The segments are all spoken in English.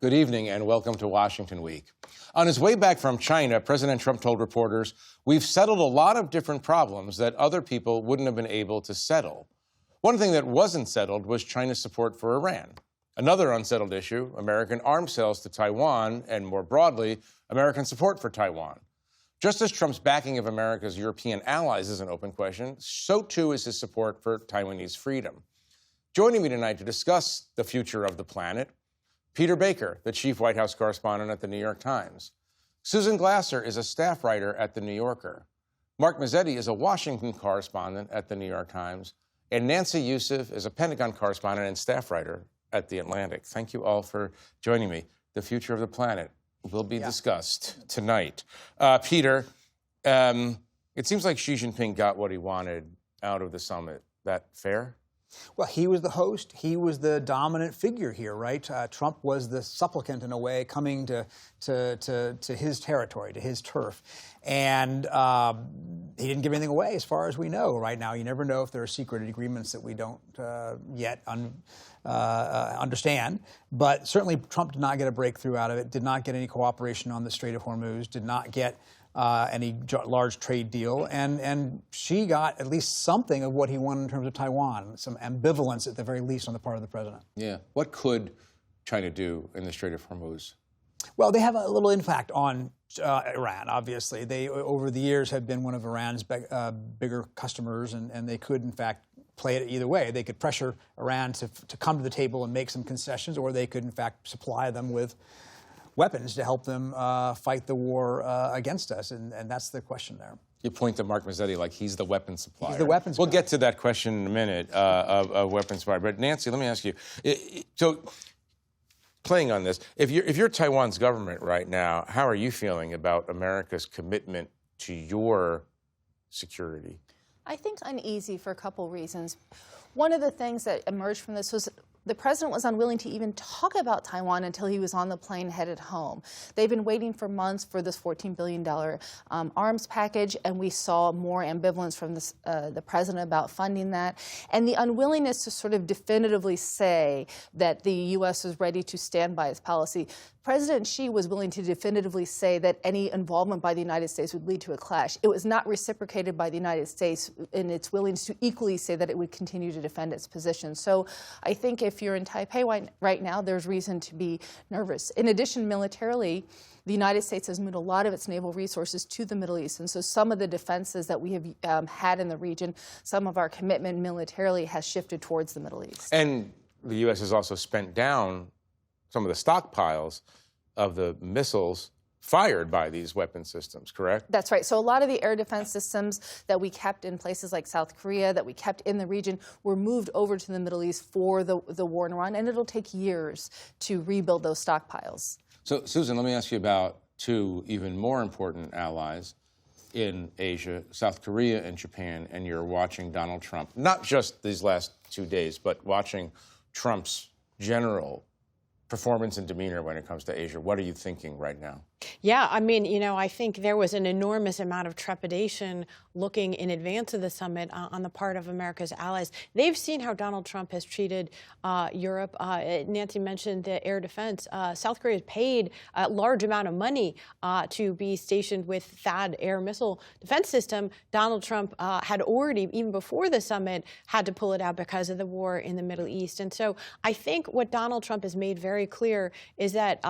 Good evening and welcome to Washington Week. On his way back from China, President Trump told reporters, "We've settled a lot of different problems that other people wouldn't have been able to settle." One thing that wasn't settled was China's support for Iran. Another unsettled issue, American arms sales to Taiwan, and more broadly, American support for Taiwan. Just as Trump's backing of America's European allies is an open question, so too is his support for Taiwanese freedom. Joining me tonight to discuss the future of the planet, Peter Baker, the chief White House correspondent at The New York Times. Susan Glasser is a staff writer at The New Yorker. Mark Mazzetti is a Washington correspondent at The New York Times. And Nancy Youssef is a Pentagon correspondent and staff writer at The Atlantic. Thank you all for joining me. The future of the planet will be discussed tonight. Peter, it seems like Xi Jinping got what he wanted out of the summit. That fair? Well, he was the host. He was the dominant figure here, right? Trump was the supplicant in a way, coming to his territory, to his turf. And he didn't give anything away as far as we know right now. You never know if there are secret agreements that we don't yet understand. But certainly Trump did not get a breakthrough out of it, did not get any cooperation on the Strait of Hormuz, did not get any large trade deal, and Xi got at least something of what he wanted in terms of Taiwan, some ambivalence at the very least on the part of the president. Yeah. What could China do in the Strait of Hormuz? Well, they have a little impact on Iran, obviously. They, over the years, have been one of Iran's bigger customers, and they could, in fact, play it either way. They could pressure Iran to come to the table and make some concessions, or they could, in fact, supply them with weapons to help them fight the war against us, and that's the question there. You point to Mark Mazzetti like he's the weapons supplier. He's the weapons We'll guy. get to that question in a minute of weapons supplier. But Nancy, let me ask you. So, playing on this, if you're Taiwan's government right now, how are you feeling about America's commitment to your security? I think uneasy for a couple reasons. One of the things that emerged from this was the president was unwilling to even talk about Taiwan until he was on the plane headed home. They've been waiting for months for this $14 billion arms package, and we saw more ambivalence from the president about funding that. And the unwillingness to sort of definitively say that the U.S. is ready to stand by its policy. President Xi was willing to definitively say that any involvement by the United States would lead to a clash. It was not reciprocated by the United States in its willingness to equally say that it would continue to defend its position. So I think if you're in Taipei right now, there's reason to be nervous. In addition, militarily, the United States has moved a lot of its naval resources to the Middle East. And so some of the defenses that we have had in the region, some of our commitment militarily has shifted towards the Middle East. And the U.S. has also spent down some of the stockpiles of the missiles fired by these weapon systems, correct? That's right. So a lot of the air defense systems that we kept in places like South Korea, that we kept in the region, were moved over to the Middle East for the war in Iran, and it'll take years to rebuild those stockpiles. So, Susan, let me ask you about two even more important allies in Asia, South Korea and Japan, and you're watching Donald Trump, not just these last 2 days, but watching Trump's general performance and demeanor when it comes to Asia. What are you thinking right now? Yeah, I mean, you know, I think there was an enormous amount of trepidation looking in advance of the summit on the part of America's allies. They've seen how Donald Trump has treated Europe. Nancy mentioned the air defense. South Korea has paid a large amount of money to be stationed with THAAD air missile defense system. Donald Trump had already, even before the summit, had to pull it out because of the war in the Middle East. And so I think what Donald Trump has made very clear is that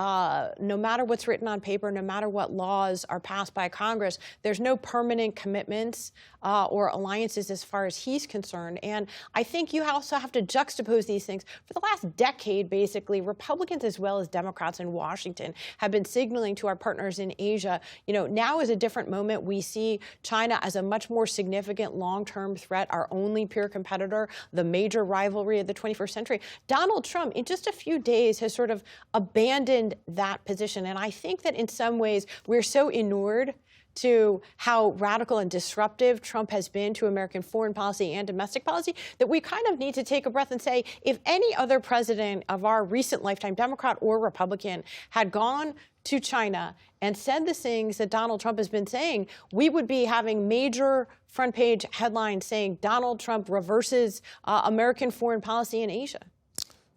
no matter what's written on paper, no matter what laws are passed by Congress, there's no permanent commitments or alliances as far as he's concerned. And I think you also have to juxtapose these things. For the last decade, basically, Republicans as well as Democrats in Washington have been signaling to our partners in Asia, you know, now is a different moment. We see China as a much more significant long-term threat, our only peer competitor, the major rivalry of the 21st century. Donald Trump, in just a few days, has sort of abandoned that position. And I think that in some ways, we're so inured to how radical and disruptive Trump has been to American foreign policy and domestic policy that we kind of need to take a breath and say, if any other president of our recent lifetime, Democrat or Republican, had gone to China and said the things that Donald Trump has been saying, we would be having major front page headlines saying Donald Trump reverses American foreign policy in Asia.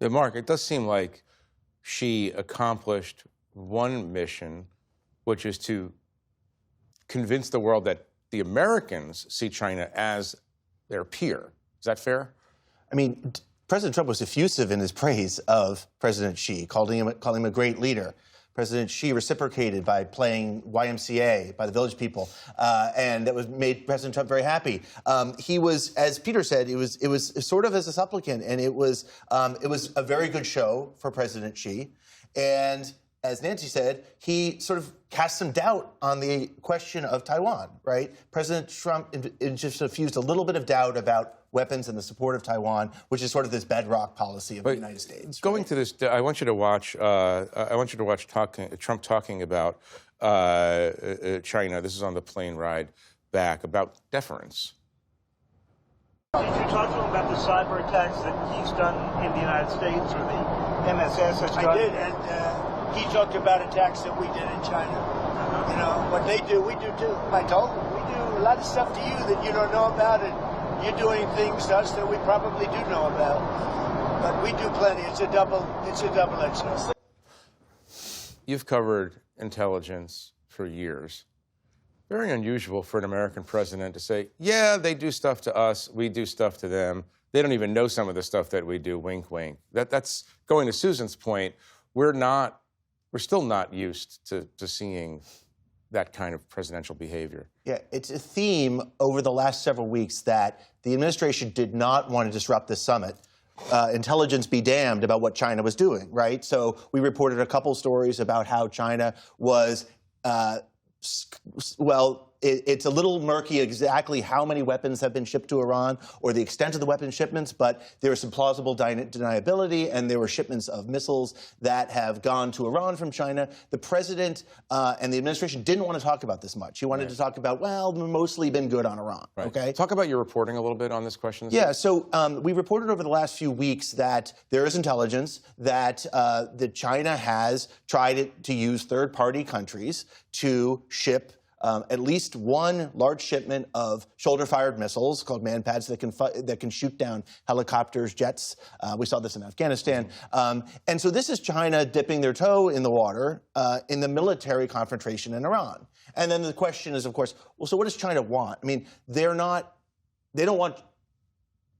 Yeah, Mark, it does seem like Xi accomplished one mission, which is to convince the world that the Americans see China as their peer. Is that fair? I mean, President Trump was effusive in his praise of President Xi, calling him a great leader. President Xi reciprocated by playing YMCA by the Village People, and that made President Trump very happy. He was, as Peter said, it was sort of as a supplicant, and it was a very good show for President Xi. And as Nancy said, he sort of cast some doubt on the question of Taiwan, right? President Trump just infused a little bit of doubt about weapons and the support of Taiwan, which is sort of this bedrock policy of the United States. Going to this, I want you to watch. Trump talking about China. This is on the plane ride back about deference. Did you talk to him about the cyber attacks that he's done in the United States or the MSS has done? I did, and he talked about attacks that we did in China. You know, what they do, we do too. I told him, we do a lot of stuff to you that you don't know about, and you're doing things to us that we probably do know about. But we do plenty. It's a double-edged sword. You've covered intelligence for years. Very unusual for an American president to say, yeah, they do stuff to us, we do stuff to them. They don't even know some of the stuff that we do, wink, wink. That's going to Susan's point. We're still not used to seeing that kind of presidential behavior. Yeah, it's a theme over the last several weeks that the administration did not want to disrupt this summit. Intelligence be damned about what China was doing, right? So we reported a couple stories about how China was, it's a little murky exactly how many weapons have been shipped to Iran or the extent of the weapon shipments, but there is some plausible deniability, and there were shipments of missiles that have gone to Iran from China. The president and the administration didn't want to talk about this much. He wanted to talk about, well, we've mostly been good on Iran, okay? Talk about your reporting a little bit on this question. Yeah, so we reported over the last few weeks that there is intelligence that China has tried to use third-party countries to ship at least one large shipment of shoulder-fired missiles called man-pads that can shoot down helicopters, jets. We saw this in Afghanistan. And so this is China dipping their toe in the water in the military confrontation in Iran. And then the question is, of course, well, so what does China want? I mean, they don't want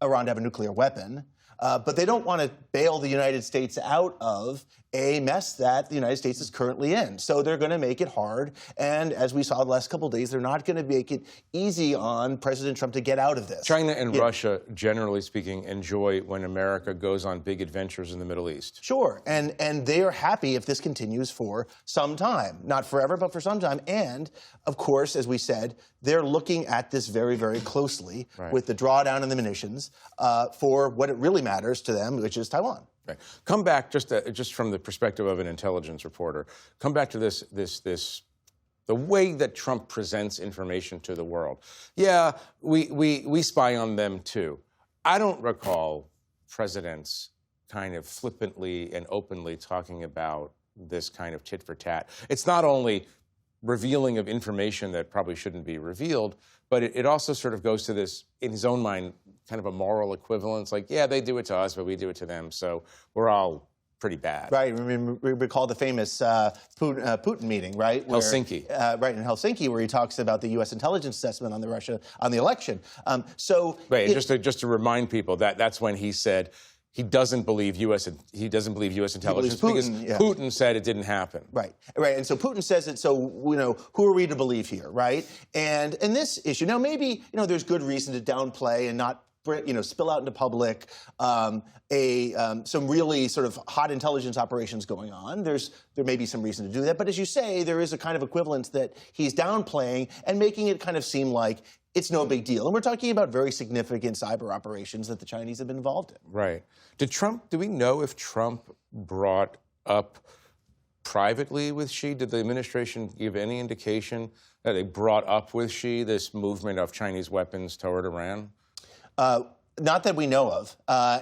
Iran to have a nuclear weapon. But they don't want to bail the United States out of a mess that the United States is currently in. So they're going to make it hard. And as we saw the last couple of days, they're not going to make it easy on President Trump to get out of this. China and Russia, generally speaking, enjoy when America goes on big adventures in the Middle East. Sure. And they are happy if this continues for some time. Not forever, but for some time. And, of course, as we said, they're looking at this very, very closely with the drawdown in the munitions for what it really matters to them, which is Taiwan. Right. Come back just from the perspective of an intelligence reporter. Come back to the way that Trump presents information to the world. Yeah, we spy on them too. I don't recall presidents kind of flippantly and openly talking about this kind of tit for tat. It's not only revealing of information that probably shouldn't be revealed, but it also sort of goes to this, in his own mind, kind of a moral equivalence. Like, yeah, they do it to us, but we do it to them, so we're all pretty bad. Right. We recall the famous Putin meeting, right? Helsinki. Right, in Helsinki, where he talks about the U.S. intelligence assessment on the election. Just to remind people that's when he said he doesn't believe U.S. intelligence because Putin said it didn't happen. Right. And so Putin says it. So who are we to believe here, right? And in this issue, now maybe there's good reason to downplay and not spill out into public some really sort of hot intelligence operations going on. There may be some reason to do that. But as you say, there is a kind of equivalence that he's downplaying and making it kind of seem like it's no big deal. And we're talking about very significant cyber operations that the Chinese have been involved in. Right. Do we know if Trump brought up privately with Xi? Did the administration give any indication that they brought up with Xi this movement of Chinese weapons toward Iran? Not that we know of.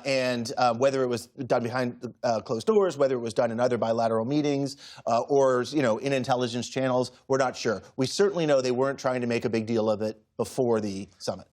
And whether it was done behind closed doors, whether it was done in other bilateral meetings or in intelligence channels, we're not sure. We certainly know they weren't trying to make a big deal of it before the summit.